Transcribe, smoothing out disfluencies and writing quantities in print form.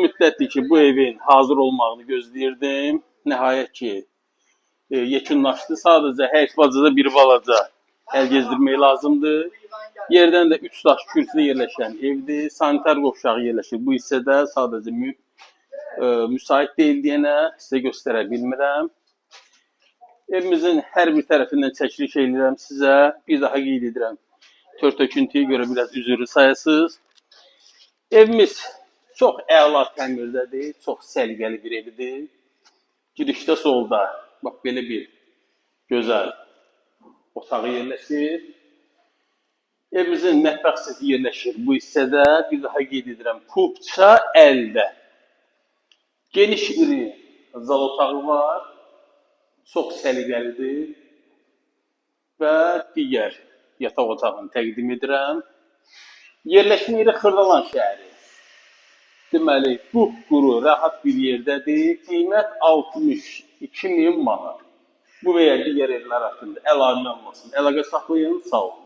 Müddətdir ki, bu evin hazır olmağını gözləyirdim. Nəhayət ki, yekunlaşdı. Sadəcə həyət bacada bir balaca əl gezdirmək lazımdır. Yerdən də 3 daş kürsüdə yerləşən evdir. Sanitar qovşağı yerləşir. Bu hissədə sadəcə müsait deyil deyənə sizə göstərə bilmirəm. Evimizin hər bir tərəfindən çəkiliş edirəm sizə. Bir daha qeyd edirəm. Tör-töküntüyə görə biraz üzürlü sayasınız. Evimiz çox əla təmirdədir, çox səliqəli bir evdir. Girişdə solda, bax belə bir gözəl otağı yerləşir. Evimizin mətbəx yerləşir bu hissədə. Bir daha qeyd edirəm, kubça əldə. Geniş iri zal otağı var, çox səliqəlidir və digər yataq otağını təqdim edirəm. Yerləşmə yeri Xırdalan şəhəri. Deməli, quru, rahat bir yerdədir. Qiymət 62.000 manat. Bu və ya digər evlər haqqında əlavə olmasın. Əlaqə saxlayın, sağ olun.